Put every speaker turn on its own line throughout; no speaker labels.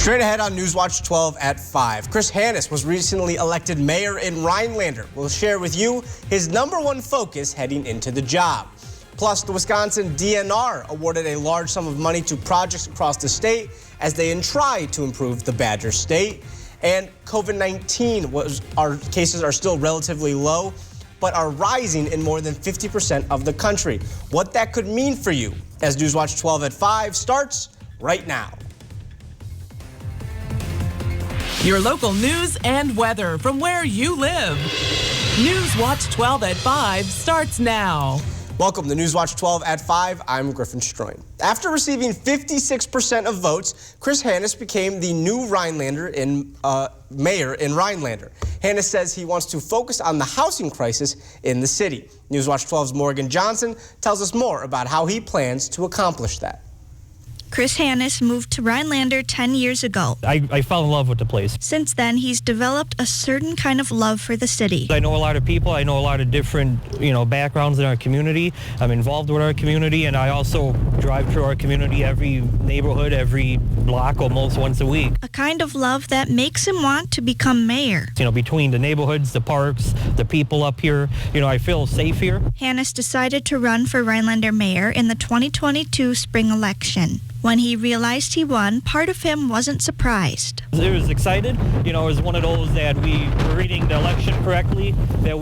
Straight ahead on Newswatch 12 at 5. Chris Angus was recently elected mayor in Rhinelander. We'll share with you his #1 focus heading into the job. Plus, the Wisconsin DNR awarded a large sum of money to projects across the state as they try to improve the Badger State. And COVID-19, our cases are still relatively low, but are rising in more than 50% of the country. What that could mean for you as Newswatch 12 at 5 starts right now.
Your local news and weather from where you live. Newswatch 12 at 5 starts now.
Welcome to Newswatch 12 at 5. I'm Griffin Stroin. After receiving 56% of votes, Chris Angus became the new mayor in Rhinelander. Angus says he wants to focus on the housing crisis in the city. Newswatch 12's Morgan Johnson tells us more about how he plans to accomplish that.
Chris Angus moved to Rhinelander 10 years ago.
I fell in love with the place.
Since then, he's developed a certain kind of love for the city.
I know a lot of people. I know a lot of different, backgrounds in our community. I'm involved with our community, and I also drive through our community, every neighborhood, every block, almost once a week.
A kind of love that makes him want to become mayor.
Between the neighborhoods, the parks, the people up here, I feel safe here.
Angus decided to run for Rhinelander mayor in the 2022 spring election. When he realized he won, part of him wasn't surprised.
I was excited. It was one of those that we were reading the election correctly, that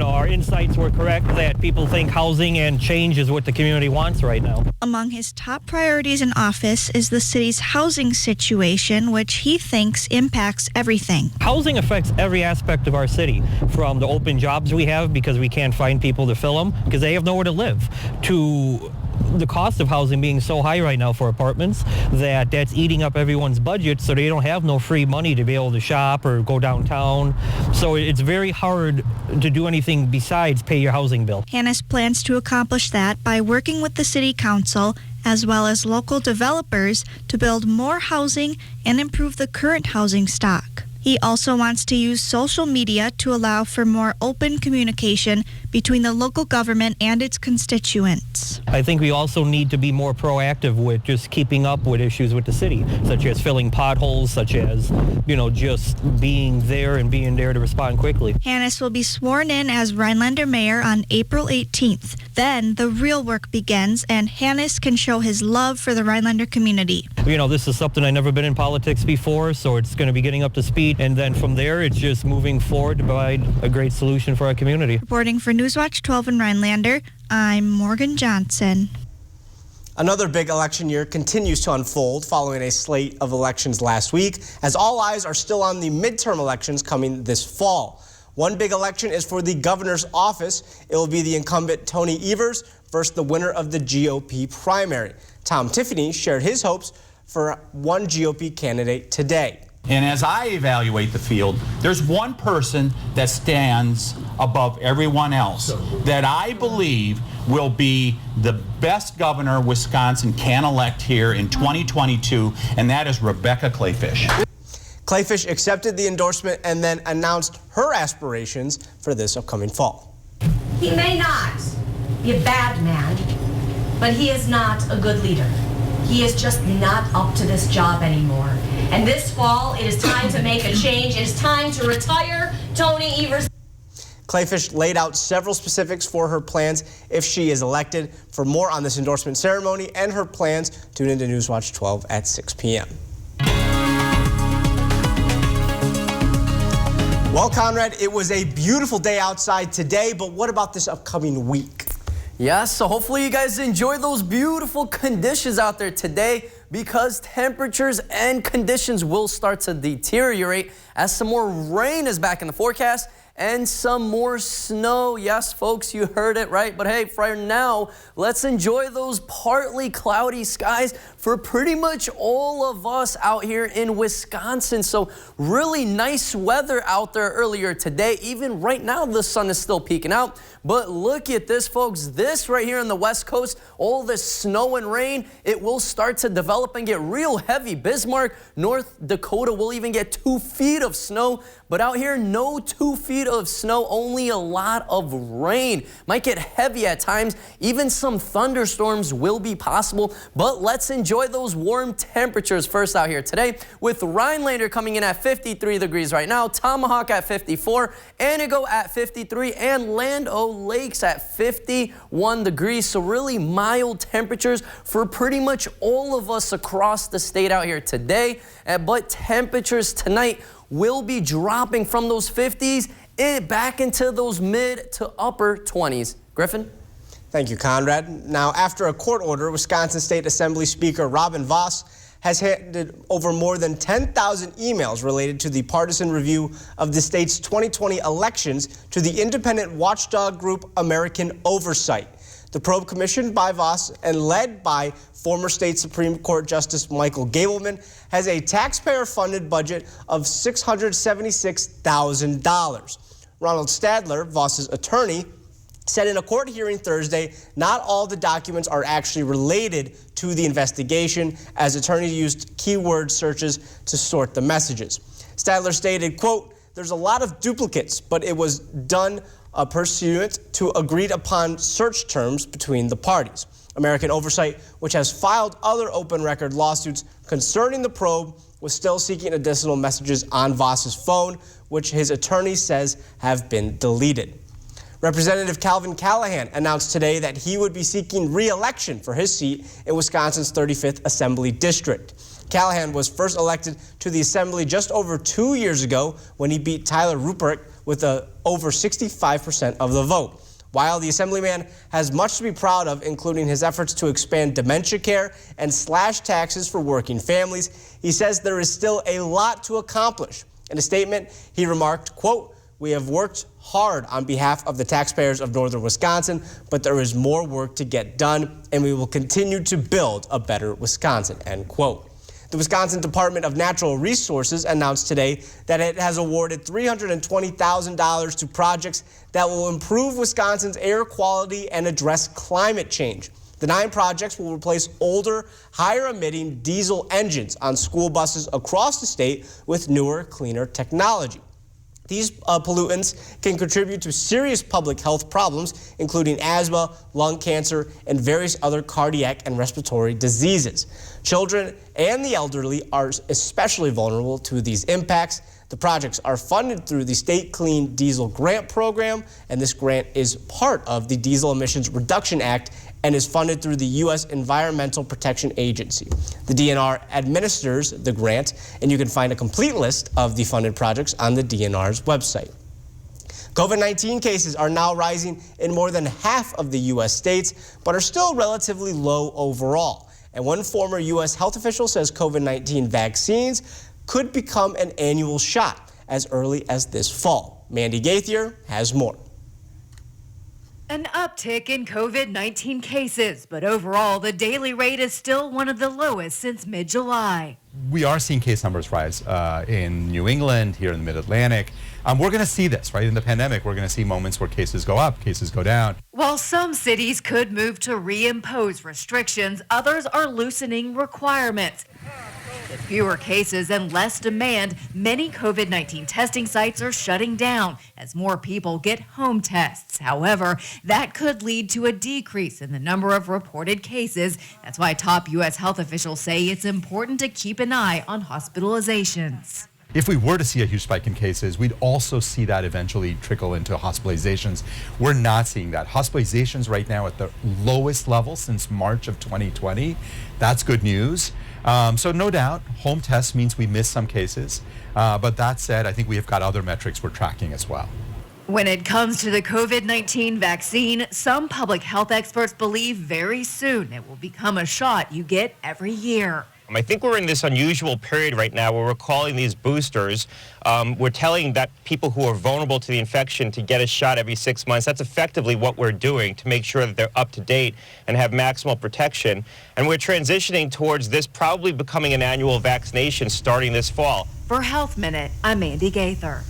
our insights were correct, that people think housing and change is what the community wants right now.
Among his top priorities in office is the city's housing situation, which he thinks impacts everything.
Housing affects every aspect of our city, from the open jobs we have because we can't find people to fill them because they have nowhere to live, to the cost of housing being so high right now for apartments that's eating up everyone's budget, so they don't have no free money to be able to shop or go downtown. So it's very hard to do anything besides pay your housing bill.
Angus plans to accomplish that by working with the city council as well as local developers to build more housing and improve the current housing stock. He also wants to use social media to allow for more open communication between the local government and its constituents.
I think we also need to be more proactive with just keeping up with issues with the city, such as filling potholes, such as, just being there to respond quickly.
Angus will be sworn in as Rhinelander mayor on April 18th. Then the real work begins and Angus can show his love for the Rhinelander community.
This is something I've never been in politics before, so it's going to be getting up to speed. And then from there, it's just moving forward to provide a great solution for our community.
Reporting for Newswatch 12 in Rhinelander, I'm Morgan Johnson.
Another big election year continues to unfold following a slate of elections last week, as all eyes are still on the midterm elections coming this fall. One big election is for the governor's office. It will be the incumbent Tony Evers versus the winner of the GOP primary. Tom Tiffany shared his hopes for one GOP candidate today.
And as I evaluate the field, there's one person that stands above everyone else that I believe will be the best governor Wisconsin can elect here in 2022, and that is Rebecca Kleefisch.
Kleefisch accepted the endorsement and then announced her aspirations for this upcoming fall.
He may not be a bad man, but he is not a good leader. He is just not up to this job anymore. And this fall, it is time to make a change. It is time to retire Tony Evers.
Kleefisch laid out several specifics for her plans if she is elected. For more on this endorsement ceremony and her plans, tune into Newswatch 12 at 6 p.m. Well, Conrad, it was a beautiful day outside today, but what about this upcoming week?
Yes, so hopefully you guys enjoy those beautiful conditions out there today, because temperatures and conditions will start to deteriorate as some more rain is back in the forecast and some more snow. Yes, folks, you heard it right. But hey, for now, let's enjoy those partly cloudy skies for pretty much all of us out here in Wisconsin. So really nice weather out there earlier today. Even right now, the sun is still peeking out. But look at this, folks. This right here on the West Coast, all this snow and rain, it will start to develop and get real heavy. Bismarck, North Dakota will even get 2 feet of snow. But out here, no 2 feet of snow, only a lot of rain. Might get heavy at times. Even some thunderstorms will be possible, but let's enjoy those warm temperatures first out here today with Rhinelander coming in at 53 degrees right now, Tomahawk at 54, Anago at 53, and Land O'Lakes at 51 degrees. So really mild temperatures for pretty much all of us across the state out here today. But temperatures tonight will be dropping from those 50s back into those mid to upper 20s. Griffin?
Thank you, Conrad. Now, after a court order, Wisconsin State Assembly Speaker Robin Vos has handed over more than 10,000 emails related to the partisan review of the state's 2020 elections to the independent watchdog group American Oversight. The probe, commissioned by Vos and led by former state Supreme Court Justice Michael Gableman, has a taxpayer-funded budget of $676,000. Ronald Stadler, Vos's attorney, said in a court hearing Thursday, not all the documents are actually related to the investigation, as attorneys used keyword searches to sort the messages. Stadler stated, quote, "There's a lot of duplicates, but it was done pursuant to agreed upon search terms between the parties." American Oversight, which has filed other open record lawsuits concerning the probe, was still seeking additional messages on Vos's phone, which his attorney says have been deleted. Representative Calvin Callahan announced today that he would be seeking re-election for his seat in Wisconsin's 35th Assembly District. Callahan was first elected to the Assembly just over 2 years ago when he beat Tyler Ruppert with over 65% of the vote. While the Assemblyman has much to be proud of, including his efforts to expand dementia care and slash taxes for working families, he says there is still a lot to accomplish. In a statement, he remarked, quote, "We have worked hard on behalf of the taxpayers of northern Wisconsin, but there is more work to get done, and we will continue to build a better Wisconsin," end quote. The Wisconsin Department of Natural Resources announced today that it has awarded $320,000 to projects that will improve Wisconsin's air quality and address climate change. The 9 projects will replace older, higher-emitting diesel engines on school buses across the state with newer, cleaner technology. These pollutants can contribute to serious public health problems, including asthma, lung cancer, and various other cardiac and respiratory diseases. Children and the elderly are especially vulnerable to these impacts. The projects are funded through the State Clean Diesel Grant Program, and this grant is part of the Diesel Emissions Reduction Act and is funded through the U.S. Environmental Protection Agency. The DNR administers the grant, and you can find a complete list of the funded projects on the DNR's website. COVID-19 cases are now rising in more than half of the U.S. states, but are still relatively low overall. And one former U.S. health official says COVID-19 vaccines could become an annual shot as early as this fall. Mandy Gaithier has more.
An uptick in COVID-19 cases, but overall, the daily rate is still one of the lowest since mid-July.
We are seeing case numbers rise in New England, here in the Mid-Atlantic. We're going to see this, right? In the pandemic, we're going to see moments where cases go up, cases go down.
While some cities could move to reimpose restrictions, others are loosening requirements. With fewer cases and less demand, many COVID-19 testing sites are shutting down as more people get home tests. However, that could lead to a decrease in the number of reported cases. That's why top U.S. health officials say it's important to keep an eye on hospitalizations.
If we were to see a huge spike in cases, we'd also see that eventually trickle into hospitalizations. We're not seeing that. Hospitalizations right now at the lowest level since March of 2020. That's good news. So no doubt, home tests means we miss some cases. But that said, I think we have got other metrics we're tracking as well.
When it comes to the COVID-19 vaccine, some public health experts believe very soon it will become a shot you get every year.
I think we're in this unusual period right now where we're calling these boosters. We're telling that people who are vulnerable to the infection to get a shot every 6 months. That's effectively what we're doing to make sure that they're up to date and have maximal protection. And we're transitioning towards this probably becoming an annual vaccination starting this fall.
For Health Minute, I'm Mandy Gaither.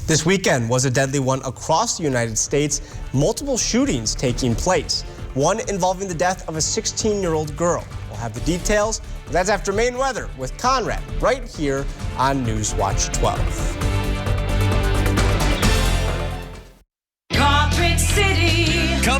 This weekend was a deadly one across the United States. Multiple shootings taking place. One involving the death of a 16-year-old girl. We'll have the details. That's after Maine weather with Conrad right here on Newswatch 12.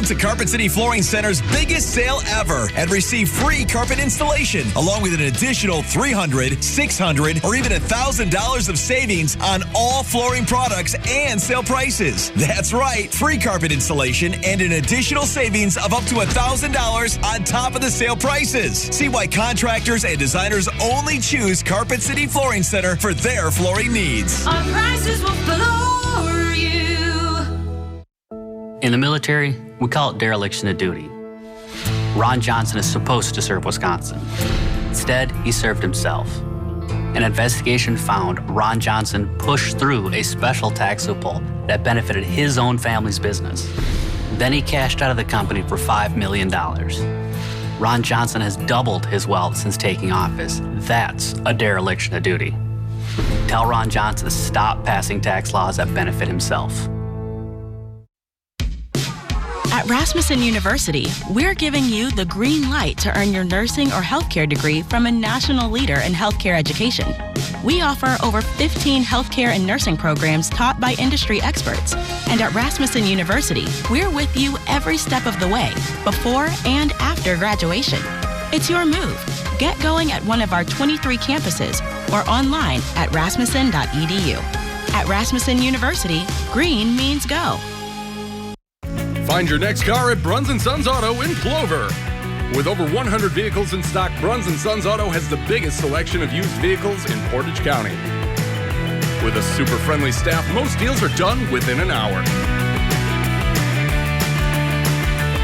to Carpet City Flooring Center's biggest sale ever and receive free carpet installation, along with an additional $300, $600, or even $1,000 of savings on all flooring products and sale prices. That's right, free carpet installation and an additional savings of up to $1,000 on top of the sale prices. See why contractors and designers only choose Carpet City Flooring Center for their flooring needs.
Our prices will floor you.
In the military, we call it dereliction of duty. Ron Johnson is supposed to serve Wisconsin. Instead, he served himself. An investigation found Ron Johnson pushed through a special tax loophole that benefited his own family's business. Then he cashed out of the company for $5 million. Ron Johnson has doubled his wealth since taking office. That's a dereliction of duty. Tell Ron Johnson to stop passing tax laws that benefit himself.
At Rasmussen University, we're giving you the green light to earn your nursing or healthcare degree from a national leader in healthcare education. We offer over 15 healthcare and nursing programs taught by industry experts. And at Rasmussen University, we're with you every step of the way, before and after graduation. It's your move. Get going at one of our 23 campuses or online at rasmussen.edu. At Rasmussen University, green means go.
Find your next car at Bruns & Sons Auto in Plover. With over 100 vehicles in stock, Bruns & Sons Auto has the biggest selection of used vehicles in Portage County. With a super friendly staff, most deals are done within an hour.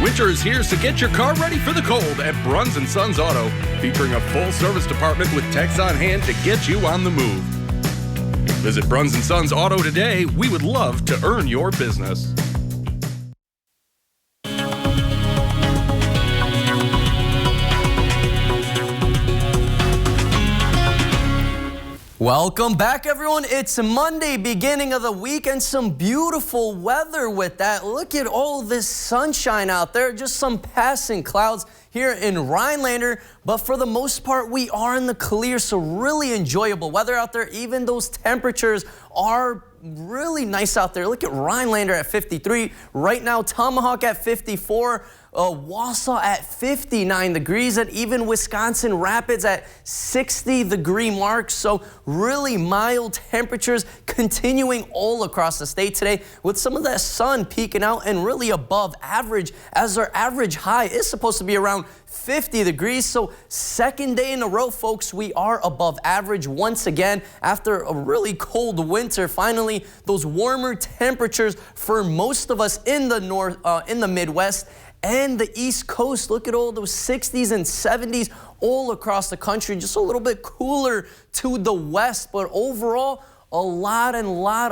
Winter is here, so get your car ready for the cold at Bruns & Sons Auto, featuring a full service department with techs on hand to get you on the move. Visit Bruns & Sons Auto today. We would love to earn your business.
Welcome back, everyone. It's Monday, beginning of the week, and some beautiful weather with that. Look at all this sunshine out there, just some passing clouds here in Rhinelander, but for the most part, we are in the clear, so really enjoyable weather out there. Even those temperatures are really nice out there. Look at Rhinelander at 53. Right now, Tomahawk at 54. Wausau at 59 degrees, and even Wisconsin Rapids at 60-degree mark. So really mild temperatures continuing all across the state today, with some of that sun peeking out and really above average, as our average high is supposed to be around 50 degrees. So second day in a row, folks, we are above average once again after a really cold winter. Finally, those warmer temperatures for most of us in the north, in the Midwest and the East Coast. Look at all those 60s and 70s all across the country. Just a little bit cooler to the west, but overall, a lot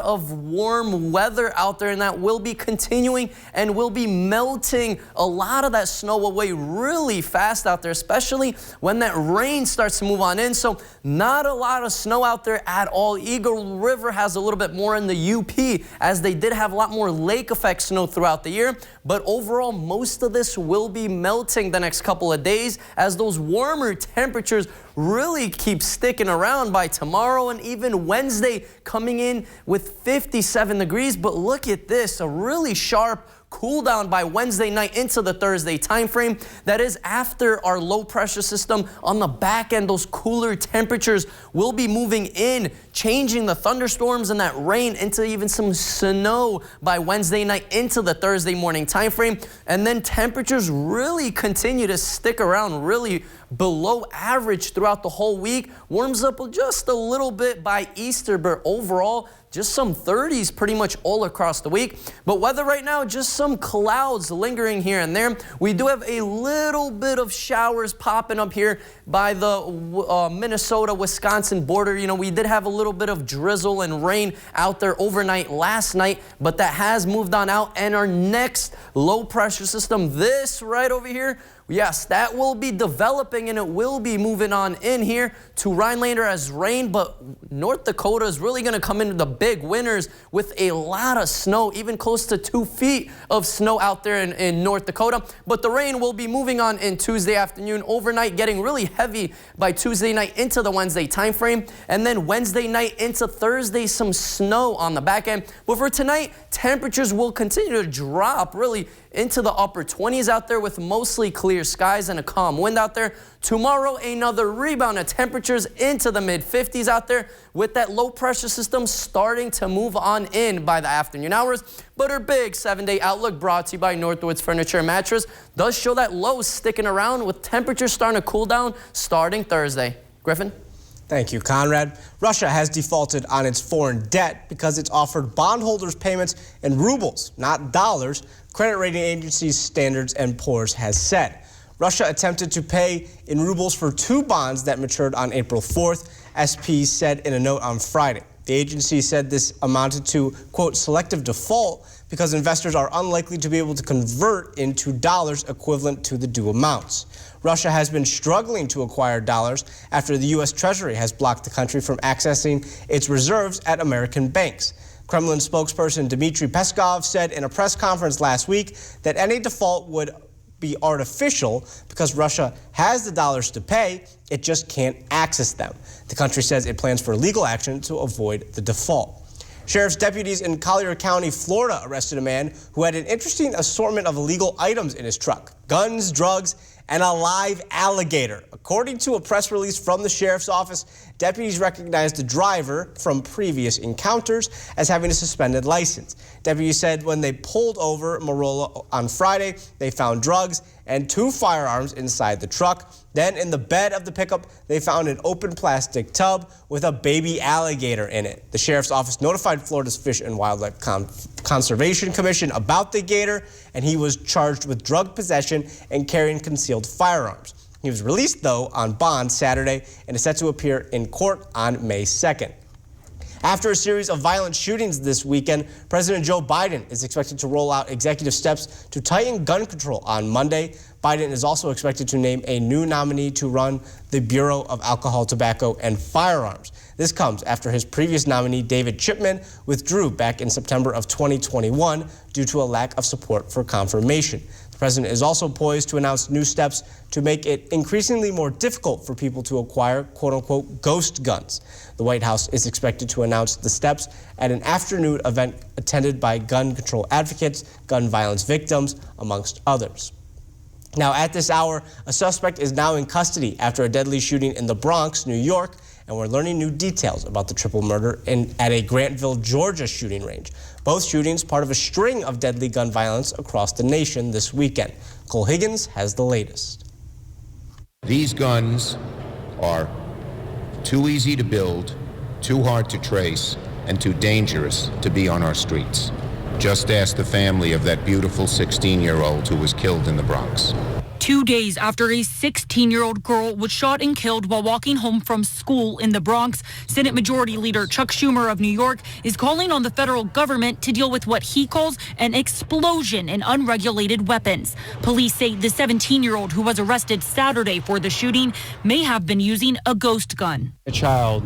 of warm weather out there, and that will be continuing and will be melting a lot of that snow away really fast out there, especially when that rain starts to move on in. So not a lot of snow out there at all. Eagle River has a little bit more in the UP, as they did have a lot more lake effect snow throughout the year. But overall, most of this will be melting the next couple of days, as those warmer temperatures really keep sticking around by tomorrow and even Wednesday, coming in with 57 degrees. But look at this, a really sharp cool down by Wednesday night into the Thursday time frame. That is after our low pressure system on the back end. Those cooler temperatures will be moving in, changing the thunderstorms and that rain into even some snow by Wednesday night into the Thursday morning time frame. And then temperatures really continue to stick around really below average throughout the whole week. Warms up just a little bit by Easter, but overall, just some 30s pretty much all across the week. But weather right now, just some clouds lingering here and there. We do have a little bit of showers popping up here by the Minnesota-Wisconsin border. You know, we did have a little bit of drizzle and rain out there overnight last night, but that has moved on out. And our next low pressure system, this right over here, yes, that will be developing, and it will be moving on in here to Rhinelander as rain, but North Dakota is really going to come into the big winners with a lot of snow, even close to 2 feet of snow out there in North Dakota. But the rain will be moving on in Tuesday afternoon, overnight, getting really heavy by Tuesday night into the Wednesday time frame, and then Wednesday night into Thursday, some snow on the back end. But for tonight, temperatures will continue to drop really into the upper 20s out there with mostly clear skies and a calm wind out there. Tomorrow, another rebound of temperatures into the mid-50s out there with that low pressure system starting to move on in by the afternoon hours. But our big 7-day outlook brought to you by Northwoods Furniture and Mattress does show that lows sticking around with temperatures starting to cool down starting Thursday. Griffin?
Thank you, Conrad. Russia has defaulted on its foreign debt because it's offered bondholders payments in rubles, not dollars, credit rating agencies Standard & Poor's has said. Russia attempted to pay in rubles for 2 bonds that matured on April 4th, SP said in a note on Friday. The agency said this amounted to, quote, selective default because investors are unlikely to be able to convert into dollars equivalent to the due amounts. Russia has been struggling to acquire dollars after the U.S. Treasury has blocked the country from accessing its reserves at American banks. Kremlin spokesperson Dmitry Peskov said in a press conference last week that any default would be artificial because Russia has the dollars to pay, it just can't access them. The country says it plans for legal action to avoid the default. Sheriff's deputies in Collier County, Florida, arrested a man who had an interesting assortment of illegal items in his truck: guns, drugs, and a live alligator. According to a press release from the sheriff's office, deputies recognized the driver from previous encounters as having a suspended license. Deputies said when they pulled over Marola on Friday, they found drugs and 2 firearms inside the truck. Then in the bed of the pickup, they found an open plastic tub with a baby alligator in it. The sheriff's office notified Florida's Fish and Wildlife Conservation Commission about the gator, and he was charged with drug possession and carrying concealed firearms. He was released, though, on bond Saturday and is set to appear in court on May 2nd. After a series of violent shootings this weekend, President Joe Biden is expected to roll out executive steps to tighten gun control on Monday. Biden is also expected to name a new nominee to run the Bureau of Alcohol, Tobacco, and Firearms. This comes after his previous nominee, David Chipman, withdrew back in September of 2021 due to a lack of support for confirmation. The president is also poised to announce new steps to make it increasingly more difficult for people to acquire quote-unquote ghost guns. The White House is expected to announce the steps at an afternoon event attended by gun control advocates, gun violence victims, amongst others. Now, at this hour, a suspect is now in custody after a deadly shooting in the Bronx, New York, and we're learning new details about the triple murder at a Grantville, Georgia shooting range. Both shootings part of a string of deadly gun violence across the nation this weekend. Cole Higgins has the latest.
These guns are too easy to build, too hard to trace, and too dangerous to be on our streets. Just ask the family of that beautiful 16-year-old who was killed in the Bronx.
2 days after a 16-year-old girl was shot and killed while walking home from school in the Bronx, Senate Majority Leader Chuck Schumer of New York is calling on the federal government to deal with what he calls an explosion in unregulated weapons. Police say the 17-year-old who was arrested Saturday for the shooting may have been using a ghost gun.
A child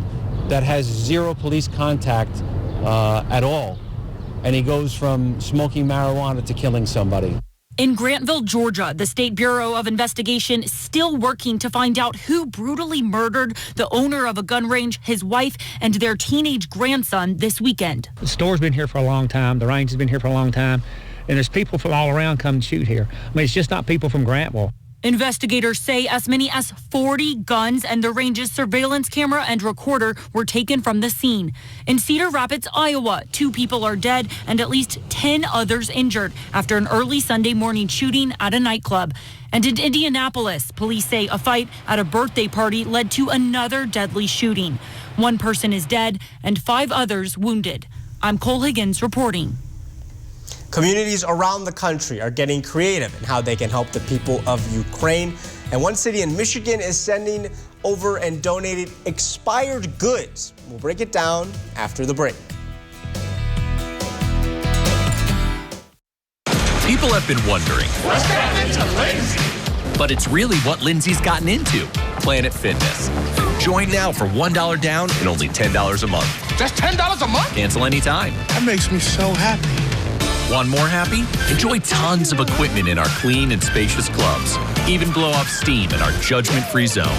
that has zero police contact at all, and he goes from smoking marijuana to killing somebody.
In Grantville, Georgia, the State Bureau of Investigation is still working to find out who brutally murdered the owner of a gun range, his wife, and their teenage grandson this weekend.
The store's been here for a long time. The range has been here for a long time. And there's people from all around come and shoot here. I mean, it's just not people from Grantville.
Investigators say as many as 40 guns and the range's surveillance camera and recorder were taken from the scene. In Cedar Rapids, Iowa, 2 people are dead and at least 10 others injured after an early Sunday morning shooting at a nightclub. And in Indianapolis, police say a fight at a birthday party led to another deadly shooting. 1 person is dead and 5 others wounded. I'm Cole Higgins reporting.
Communities around the country are getting creative in how they can help the people of Ukraine. And one city in Michigan is sending over and donating expired goods. We'll break it down after the break.
People have been wondering,
what's happening to Lindsay?
But it's really what Lindsay's gotten into, Planet Fitness. Join now for $1 down and only $10 a month.
Just $10 a month?
Cancel anytime.
That makes me so happy.
Want more happy? Enjoy tons of equipment in our clean and spacious clubs. Even blow off steam in our judgment-free zone.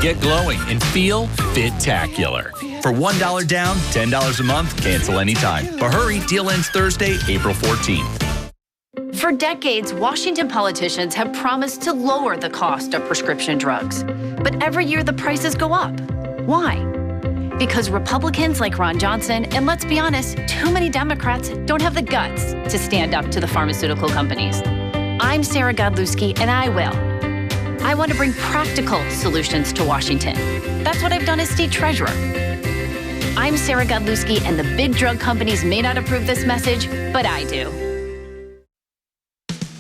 Get glowing and feel fit-tacular. For $1 down, $10 a month, cancel anytime. But hurry, deal ends Thursday, April 14th.
For decades, Washington politicians have promised to lower the cost of prescription drugs. But every year the prices go up. Why? Because Republicans like Ron Johnson, and let's be honest, too many Democrats don't have the guts to stand up to the pharmaceutical companies. I'm Sarah Godlewski, and I will. I want to bring practical solutions to Washington. That's what I've done as state treasurer. I'm Sarah Godlewski, and the big drug companies may not approve this message, but I do.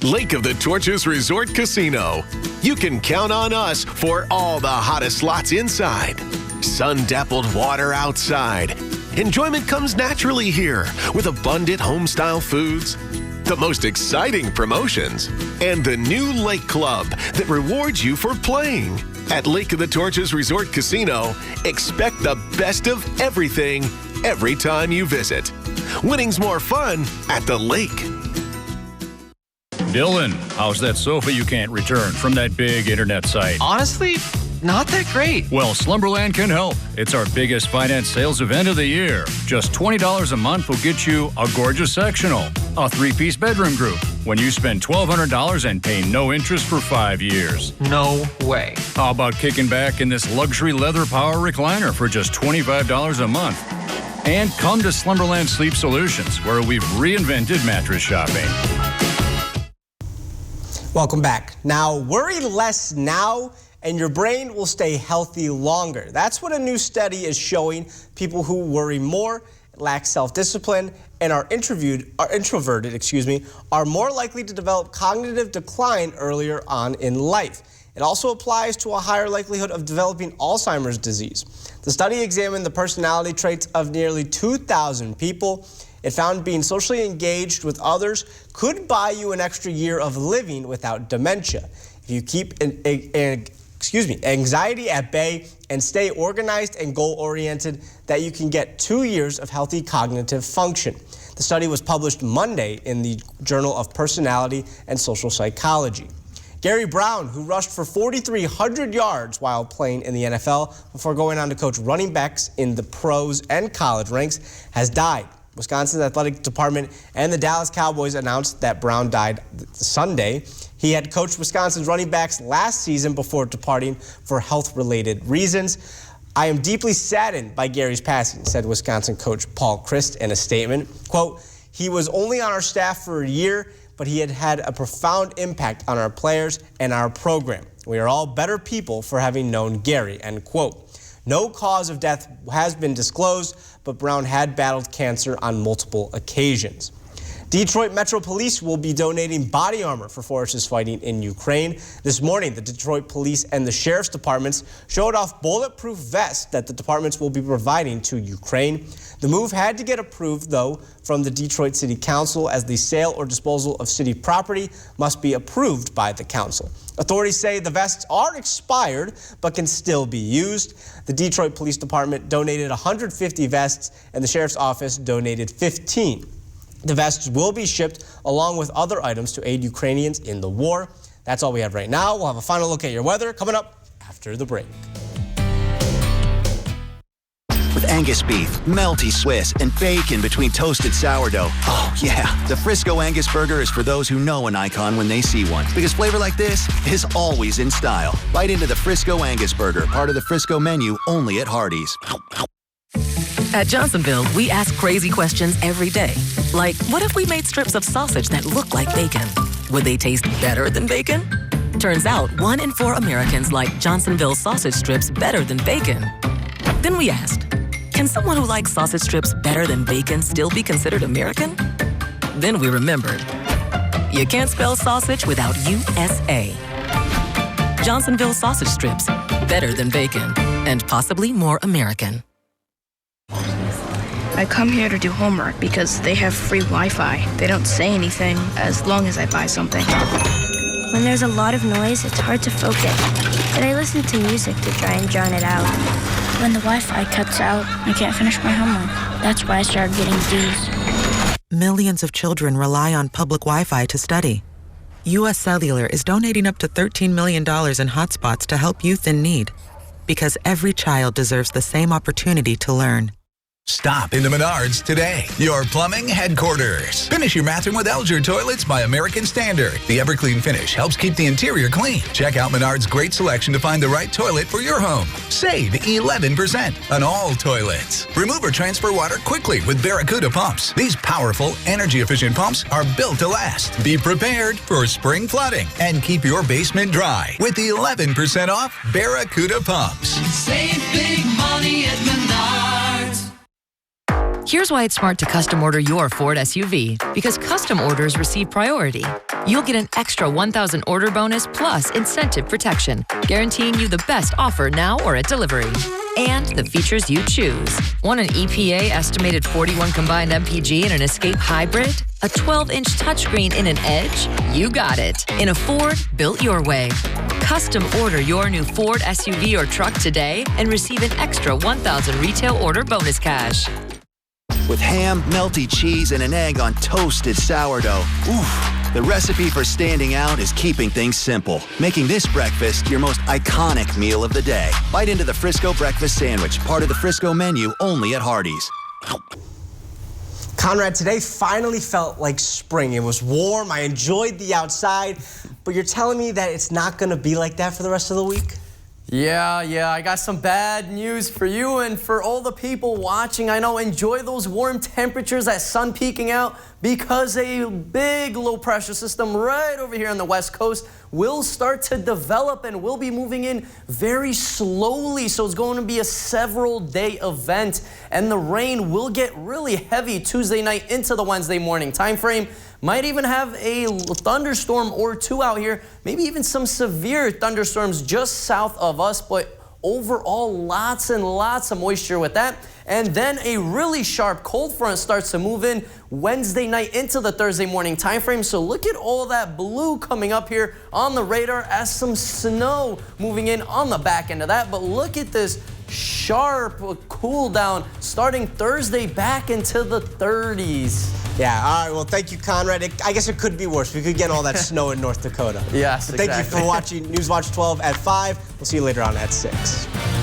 Lake of the Torches Resort Casino. You can count on us for all the hottest slots inside. Sun-dappled water outside. Enjoyment comes naturally here with abundant home-style foods, the most exciting promotions, and the new Lake Club that rewards you for playing. At Lake of the Torches Resort Casino, expect the best of everything every time you visit. Winning's more fun at the lake.
Dylan, how's that sofa you can't return from that big internet site?
Honestly, not that great.
Well, Slumberland can help. It's our biggest finance sales event of the year. Just $20 a month will get you a gorgeous sectional, a 3-piece bedroom group, when you spend $1,200 and pay no interest for 5 years.
No way.
How about kicking back in this luxury leather power recliner for just $25 a month? And come to Slumberland Sleep Solutions, where we've reinvented mattress shopping.
Welcome back. Now, worry less now, and your brain will stay healthy longer. That's what a new study is showing. People who worry more, lack self-discipline, and are introverted, are more likely to develop cognitive decline earlier on in life. It also applies to a higher likelihood of developing Alzheimer's disease. The study examined the personality traits of nearly 2,000 people. It found being socially engaged with others could buy you an extra year of living without dementia. If you keep anxiety at bay and stay organized and goal-oriented, that you can get 2 years of healthy cognitive function. The study was published Monday in the Journal of Personality and Social Psychology. Gary Brown, who rushed for 4,300 yards while playing in the NFL before going on to coach running backs in the pros and college ranks, has died. Wisconsin's athletic department and the Dallas Cowboys announced that Brown died Sunday. He had coached Wisconsin's running backs last season before departing for health-related reasons. I am deeply saddened by Gary's passing, said Wisconsin coach Paul Christ in a statement. Quote, he was only on our staff for a year, but he had a profound impact on our players and our program. We are all better people for having known Gary, end quote. No cause of death has been disclosed, but Brown had battled cancer on multiple occasions. Detroit Metro Police will be donating body armor for forces fighting in Ukraine. This morning, the Detroit Police and the Sheriff's Departments showed off bulletproof vests that the departments will be providing to Ukraine. The move had to get approved, though, from the Detroit City Council, as the sale or disposal of city property must be approved by the council. Authorities say the vests are expired, but can still be used. The Detroit Police Department donated 150 vests, and the Sheriff's Office donated 15. The vests will be shipped along with other items to aid Ukrainians in the war. That's all we have right now. We'll have a final look at your weather coming up after the break.
With Angus beef, melty Swiss, and bacon between toasted sourdough. Oh, yeah. The Frisco Angus burger is for those who know an icon when they see one. Because flavor like this is always in style. Bite into the Frisco Angus burger, part of the Frisco menu, only at Hardee's.
At Johnsonville, we ask crazy questions every day. Like, what if we made strips of sausage that look like bacon? Would they taste better than bacon? Turns out 1 in 4 Americans like Johnsonville sausage strips better than bacon. Then we asked, can someone who likes sausage strips better than bacon still be considered American? Then we remembered. You can't spell sausage without USA. Johnsonville sausage strips, better than bacon, and possibly more American.
I come here to do homework because they have free Wi-Fi. They don't say anything as long as I buy something.
When there's a lot of noise, it's hard to focus. But I listen to music to try and drown it out. When the Wi-Fi cuts out, I can't finish my homework. That's why I started getting D's.
Millions of children rely on public Wi-Fi to study. U.S. Cellular is donating up to $13 million in hotspots to help youth in need. Because every child deserves the same opportunity to learn.
Stop into Menards today, your plumbing headquarters. Finish your bathroom with Elger Toilets by American Standard. The Everclean finish helps keep the interior clean. Check out Menards' great selection to find the right toilet for your home. Save 11% on all toilets. Remove or transfer water quickly with Barracuda pumps. These powerful, energy-efficient pumps are built to last. Be prepared for spring flooding and keep your basement dry with the 11% off Barracuda pumps.
Save big money at Menards.
Here's why it's smart to custom order your Ford SUV, because custom orders receive priority. You'll get an extra 1,000 order bonus plus incentive protection, guaranteeing you the best offer now or at delivery. And the features you choose. Want an EPA estimated 41 combined MPG in an Escape hybrid? A 12-inch touchscreen in an Edge? You got it. In a Ford built your way. Custom order your new Ford SUV or truck today and receive an extra 1,000 retail order bonus cash.
With ham, melty cheese, and an egg on toasted sourdough. Oof. The recipe for standing out is keeping things simple, making this breakfast your most iconic meal of the day. Bite into the Frisco breakfast sandwich, part of the Frisco menu only at Hardee's.
Conrad, today finally felt like spring. It was warm, I enjoyed the outside, but you're telling me that it's not gonna be like that for the rest of the week?
Yeah, I got some bad news for you and for all the people watching. I know, enjoy those warm temperatures, that sun peeking out, because a big low pressure system right over here on the west coast will start to develop and will be moving in very slowly. So it's going to be a several day event, and the rain will get really heavy Tuesday night into the Wednesday morning time frame. Might even have a thunderstorm or two out here, maybe even some severe thunderstorms just south of us, but overall lots and lots of moisture with that. And then a really sharp cold front starts to move in Wednesday night into the Thursday morning time frame. So look at all that blue coming up here on the radar as some snow moving in on the back end of that. But look at this sharp cool down starting Thursday back into the 30s.
Yeah, all right, well, thank you, Conrad. I guess it could be worse. We could get all that snow in North Dakota.
Yes,
but thank
exactly.
you for watching Newswatch 12 at 5. We'll see you later on at 6.